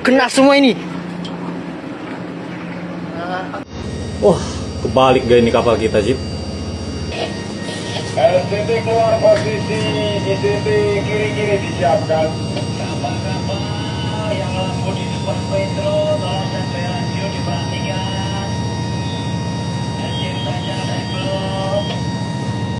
Kena semua ini. Wah, kebalik gak ini kapal kita, Jip? LCT keluar posisi, ICT kiri-kiri disiapkan.